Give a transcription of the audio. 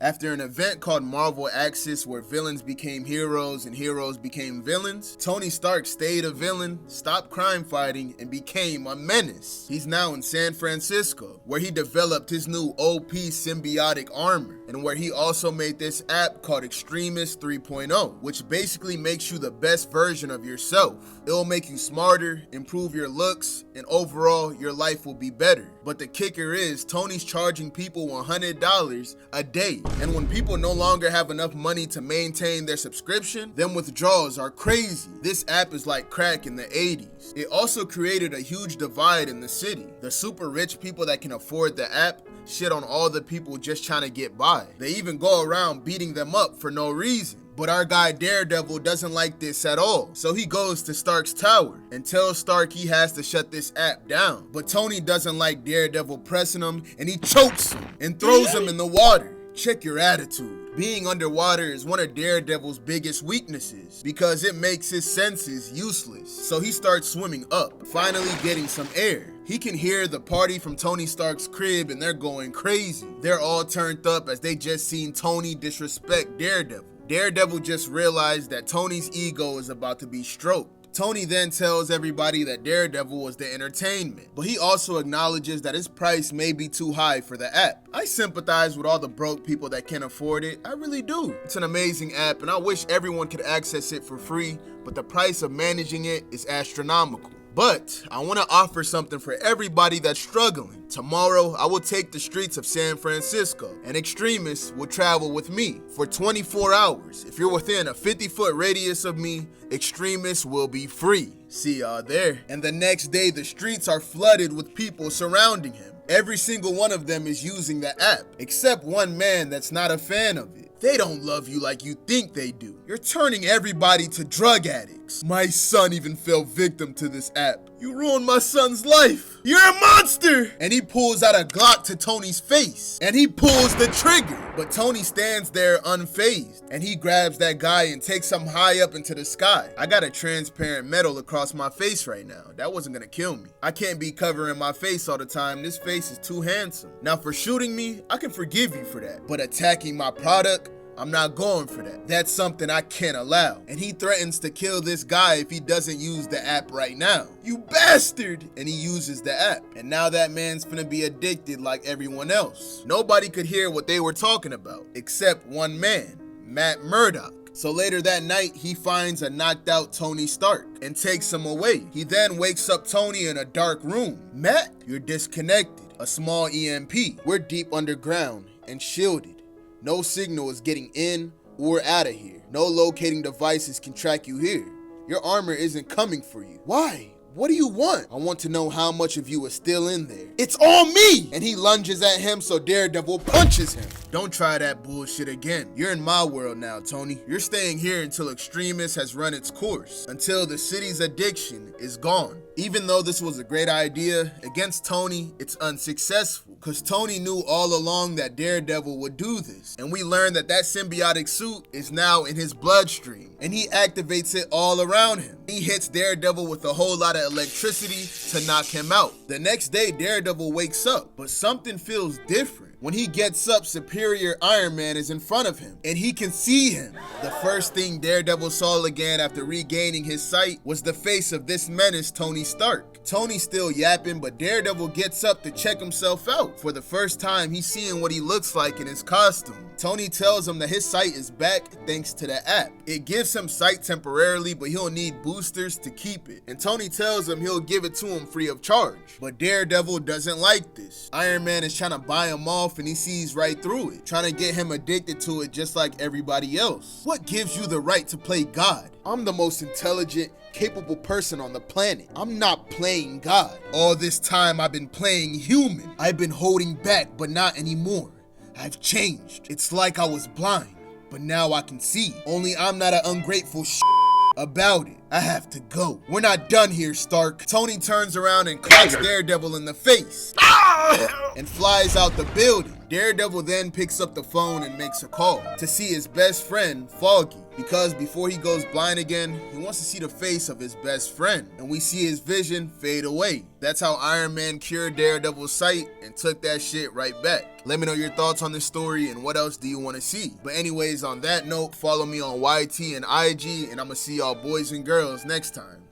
After an event called Marvel Axis where villains became heroes and heroes became villains, Tony Stark stayed a villain, stopped crime fighting, and became a menace. He's now in San Francisco, where he developed his new OP symbiotic armor, and where he also made this app called Extremis 3.0, which basically makes you the best version of yourself. It'll make you smarter, improve your looks, and overall, your life will be better. But the kicker is, Tony's charging people $100 a day, and when people no longer have enough money to maintain their subscription, then withdrawals are crazy. This app is like crack in the 80s. It also created a huge divide in the city. The super rich people that can afford the app shit on all the people just trying to get by. They even go around beating them up for no reason. But our guy Daredevil doesn't like this at all, so he goes to Stark's tower and tells Stark he has to shut this app down. But Tony doesn't like Daredevil pressing him, and he chokes him and throws him in the water. Check your attitude. Being underwater is one of Daredevil's biggest weaknesses because it makes his senses useless. So he starts swimming up, finally getting some air. He can hear the party from Tony Stark's crib and they're going crazy. They're all turned up as they just seen Tony disrespect Daredevil. Daredevil just realized that Tony's ego is about to be stroked. Tony then tells everybody that Daredevil was the entertainment, but he also acknowledges that his price may be too high for the app. I sympathize with all the broke people that can't afford it, I really do. It's an amazing app and I wish everyone could access it for free, but the price of managing it is astronomical. But I want to offer something for everybody that's struggling. Tomorrow, I will take the streets of San Francisco, and Extremis will travel with me for 24 hours. If you're within a 50-foot radius of me, Extremis will be free. See y'all there. And the next day, the streets are flooded with people surrounding him. Every single one of them is using the app, except one man that's not a fan of it. They don't love you like you think they do. You're turning everybody to drug addicts. My son even fell victim to this app. You ruined my son's life. You're a monster! And he pulls out a Glock to Tony's face. And he pulls the trigger. But Tony stands there unfazed. And he grabs that guy and takes him high up into the sky. I got a transparent metal across my face right now. That wasn't gonna kill me. I can't be covering my face all the time. This face is too handsome. Now for shooting me, I can forgive you for that. But attacking my product, I'm not going for that. That's something I can't allow. And he threatens to kill this guy if he doesn't use the app right now. You bastard! And he uses the app. And now that man's finna be addicted like everyone else. Nobody could hear what they were talking about, except one man, Matt Murdock. So later that night, he finds a knocked out Tony Stark and takes him away. He then wakes up Tony in a dark room. Matt, you're disconnected. A small EMP. We're deep underground and shielded. No signal is getting in or out of here. No locating devices can track you here. Your armor isn't coming for you. Why? What do you want? I want to know how much of you is still in there. It's all me! And he lunges at him so Daredevil punches him. Don't try that bullshit again. You're in my world now, Tony. You're staying here until Extremis has run its course. Until the city's addiction is gone. Even though this was a great idea, against Tony, it's unsuccessful. Cause Tony knew all along that Daredevil would do this. And we learned that that symbiotic suit is now in his bloodstream. And he activates it all around him. He hits Daredevil with a whole lot of electricity to knock him out. The next day, Daredevil wakes up, but something feels different. When he gets up, Superior Iron Man is in front of him, and he can see him. The first thing Daredevil saw again after regaining his sight was the face of this menace, Tony Stark. Tony's still yapping, but Daredevil gets up to check himself out. For the first time, he's seeing what he looks like in his costume. Tony tells him that his sight is back thanks to the app. It gives him sight temporarily, but he'll need boosters to keep it. And Tony tells him he'll give it to him free of charge. But Daredevil doesn't like this. Iron Man is trying to buy him off and he sees right through it, trying to get him addicted to it just like everybody else. What gives you the right to play God? I'm the most intelligent, capable person on the planet. I'm not playing God. All this time I've been playing human. I've been holding back, but not anymore. I've changed. It's like I was blind, but now I can see. Only I'm not an ungrateful about it. I have to go. We're not done here, Stark. Tony turns around and clocks Daredevil in the face and flies out the building. Daredevil then picks up the phone and makes a call to see his best friend, Foggy, because before he goes blind again, he wants to see the face of his best friend, and we see his vision fade away. That's how Iron Man cured Daredevil's sight and took that shit right back. Let me know your thoughts on this story and what else do you want to see. But anyways, on that note, follow me on YT and IG, and I'm gonna see y'all boys and girls next time.